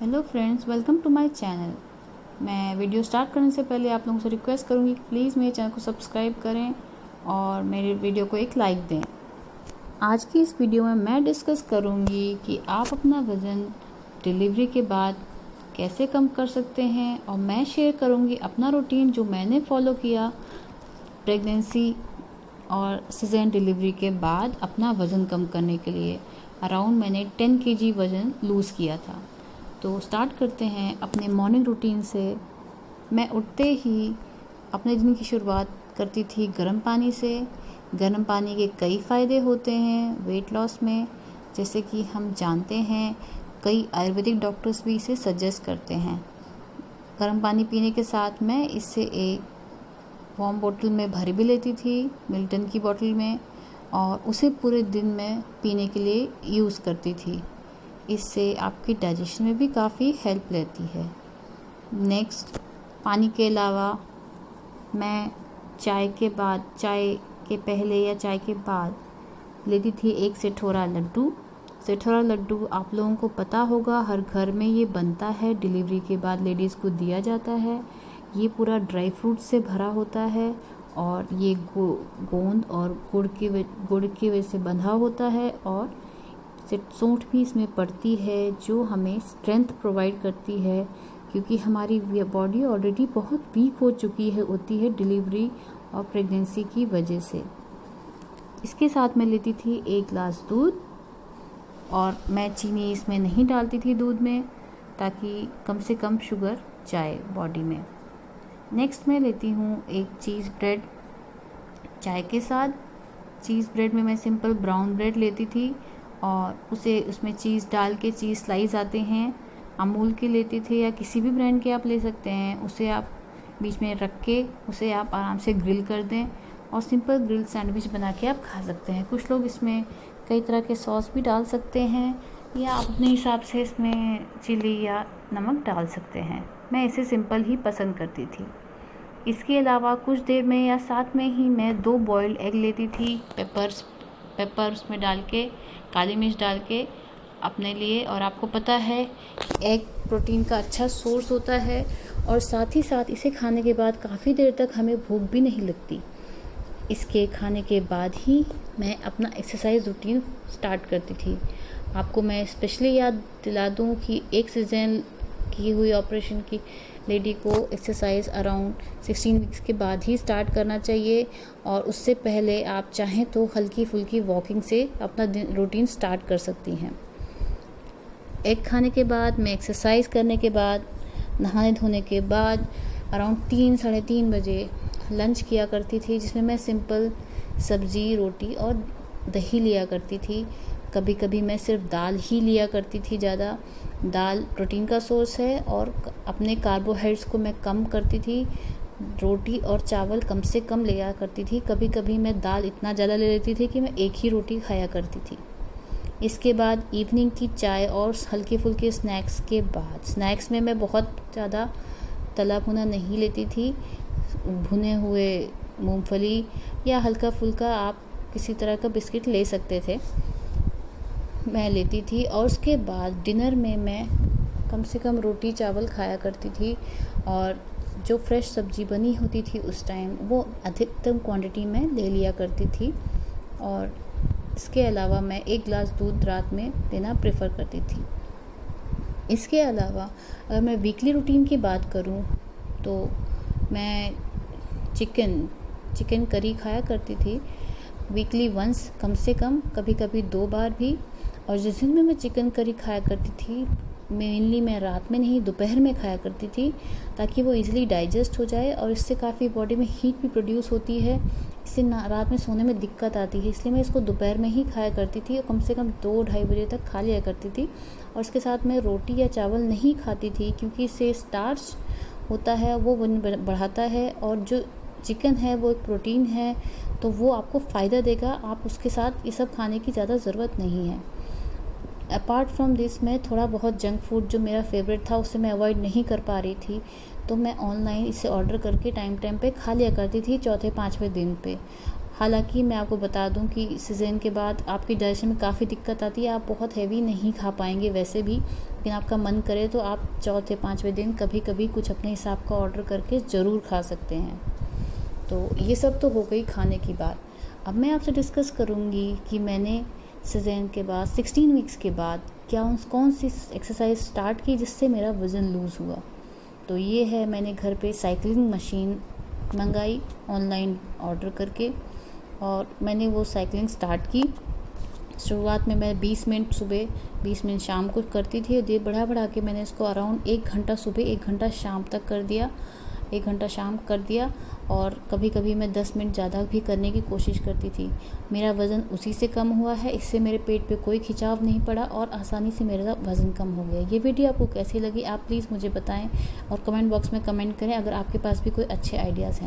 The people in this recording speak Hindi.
Hello friends, welcome to my channel. मैं वीडियो स्टार्ट करने से पहले आप लोगों से रिक्वेस्ट करूंगी कि प्लीज़ मेरे चैनल को सब्सक्राइब करें और मेरे वीडियो को एक लाइक दें। आज की इस वीडियो में मैं डिस्कस करूंगी कि आप अपना वज़न डिलीवरी के बाद कैसे कम कर सकते हैं, और मैं शेयर करूंगी अपना रूटीन जो मैंने फॉलो किया प्रेगनेंसी और सिज़ेरियन डिलीवरी के बाद अपना वज़न कम करने के लिए। अराउंड मैंने 10 kg वज़न लूज़ किया था। तो स्टार्ट करते हैं अपने मॉर्निंग रूटीन से। मैं उठते ही अपने दिन की शुरुआत करती थी गर्म पानी से। गर्म पानी के कई फ़ायदे होते हैं वेट लॉस में, जैसे कि हम जानते हैं कई आयुर्वेदिक डॉक्टर्स भी इसे सजेस्ट करते हैं। गर्म पानी पीने के साथ मैं इससे एक वार्म बोतल में भर भी लेती थी, मिल्टन की बोतल में, और उसे पूरे दिन में पीने के लिए यूज़ करती थी। इससे आपकी डाइजेशन में भी काफ़ी हेल्प लेती है। नेक्स्ट, पानी के अलावा मैं चाय के पहले या चाय के बाद लेती थी एक सेठोरा लड्डू। सेठोरा लड्डू आप लोगों को पता होगा, हर घर में ये बनता है, डिलीवरी के बाद लेडीज़ को दिया जाता है। ये पूरा ड्राई फ्रूट से भरा होता है और ये गोंद और गुड़ की वजह से बंधा होता है, और सौंठ भी इसमें पड़ती है जो हमें स्ट्रेंथ प्रोवाइड करती है, क्योंकि हमारी बॉडी ऑलरेडी बहुत वीक हो चुकी होती है डिलीवरी और प्रेगनेंसी की वजह से। इसके साथ मैं लेती थी 1 गिलास दूध, और मैं चीनी इसमें नहीं डालती थी दूध में, ताकि कम से कम शुगर जाए बॉडी में। नेक्स्ट मैं लेती हूँ एक चीज़ ब्रेड चाय के साथ। चीज़ ब्रेड में मैं सिंपल ब्राउन ब्रेड लेती थी और उसमें चीज़ डाल के, चीज़ स्लाइस आते हैं, अमूल के लेते थे या किसी भी ब्रांड के आप ले सकते हैं। उसे आप बीच में रख के उसे आप आराम से ग्रिल कर दें और सिंपल ग्रिल सैंडविच बना के आप खा सकते हैं। कुछ लोग इसमें कई तरह के सॉस भी डाल सकते हैं, या आप अपने हिसाब से इसमें चिली या नमक डाल सकते हैं। मैं इसे सिंपल ही पसंद करती थी। इसके अलावा कुछ देर में या साथ में ही मैं 2 बॉइल्ड एग लेती थी, पेपर उसमें डाल के, काली मिर्च डाल के अपने लिए। और आपको पता है एग प्रोटीन का अच्छा सोर्स होता है, और साथ ही साथ इसे खाने के बाद काफ़ी देर तक हमें भूख भी नहीं लगती। इसके खाने के बाद ही मैं अपना एक्सरसाइज रूटीन स्टार्ट करती थी। आपको मैं स्पेशली याद दिला दूं कि एक सीजन की हुई ऑपरेशन की लेडी को एक्सरसाइज अराउंड 16 वीक्स के बाद ही स्टार्ट करना चाहिए, और उससे पहले आप चाहें तो हल्की फुल्की वॉकिंग से अपना रूटीन स्टार्ट कर सकती हैं। एग खाने के बाद, मैं एक्सरसाइज करने के बाद, नहाने धोने के बाद अराउंड 3-3:30 बजे लंच किया करती थी, जिसमें मैं सिंपल सब्ज़ी, रोटी और दही लिया करती थी। कभी कभी मैं सिर्फ दाल ही लिया करती थी। ज़्यादा दाल प्रोटीन का सोर्स है और अपने कार्बोहाइड्रेट्स को मैं कम करती थी। रोटी और चावल कम से कम लिया करती थी। कभी कभी मैं दाल इतना ज़्यादा ले लेती थी कि मैं एक ही रोटी खाया करती थी। इसके बाद इवनिंग की चाय और हल्के फुल्के स्नैक्स के बाद, स्नैक्स में मैं बहुत ज़्यादा तला भुना नहीं लेती थी। भुने हुए मूंगफली या हल्का फुल्का आप किसी तरह का बिस्किट ले सकते थे, मैं लेती थी। और उसके बाद डिनर में मैं कम से कम रोटी चावल खाया करती थी, और जो फ्रेश सब्ज़ी बनी होती थी उस टाइम वो अधिकतम क्वांटिटी में ले लिया करती थी। और इसके अलावा मैं 1 गिलास दूध रात में लेना प्रेफर करती थी। इसके अलावा अगर मैं वीकली रूटीन की बात करूं तो मैं चिकन करी खाया करती थी वीकली वंस, कम से कम, कभी कभी 2 बार भी। और जिस दिन में मैं चिकन करी खाया करती थी, मेनली मैं रात में नहीं, दोपहर में खाया करती थी, ताकि वो इजीली डाइजेस्ट हो जाए, और इससे काफ़ी बॉडी में हीट भी प्रोड्यूस होती है। इससे रात में सोने में दिक्कत आती है, इसलिए मैं इसको दोपहर में ही खाया करती थी और कम से कम 2-2:30 बजे तक खा लिया करती थी। और इसके साथ मैं रोटी या चावल नहीं खाती थी, क्योंकि इससे स्टार्च होता है, वो बढ़ाता है, और जो चिकन है वो एक प्रोटीन है, तो वो आपको फ़ायदा देगा। आप उसके साथ ये सब खाने की ज़्यादा ज़रूरत नहीं है। अपार्ट फ्रॉम दिस, मैं थोड़ा बहुत जंक फूड जो मेरा फेवरेट था उसे मैं अवॉइड नहीं कर पा रही थी, तो मैं ऑनलाइन इसे ऑर्डर करके टाइम पे खा लिया करती थी 4-5वें दिन पे। हालांकि मैं आपको बता दूं कि सीज़न के बाद आपकी डाइजेशन में काफ़ी दिक्कत आती है, आप बहुत हैवी नहीं खा पाएंगे वैसे भी, लेकिन आपका मन करे तो आप चौथे 5वें दिन कभी कभी कुछ अपने हिसाब का ऑर्डर करके ज़रूर खा सकते हैं। तो ये सब तो हो गई खाने की बात। अब मैं आपसे डिस्कस करूँगी कि मैंने सीज़न के बाद 16 वीक्स के बाद कौन सी एक्सरसाइज स्टार्ट की जिससे मेरा वज़न लूज़ हुआ। तो ये है, मैंने घर पे साइकिलिंग मशीन मंगाई ऑनलाइन ऑर्डर करके, और मैंने वो साइकिलिंग स्टार्ट की। शुरुआत में मैं 20 मिनट सुबह 20 मिनट शाम को करती थी, और बढ़ा के मैंने इसको अराउंड 1 घंटा सुबह 1 घंटा शाम तक कर दिया, 1 घंटा शाम कर दिया, और कभी कभी मैं 10 मिनट ज़्यादा भी करने की कोशिश करती थी। मेरा वज़न उसी से कम हुआ है, इससे मेरे पेट पे कोई खिंचाव नहीं पड़ा और आसानी से मेरा वज़न कम हो गया। ये वीडियो आपको कैसी लगी आप प्लीज़ मुझे बताएं, और कमेंट बॉक्स में कमेंट करें अगर आपके पास भी कोई अच्छे आइडियाज़ हैं।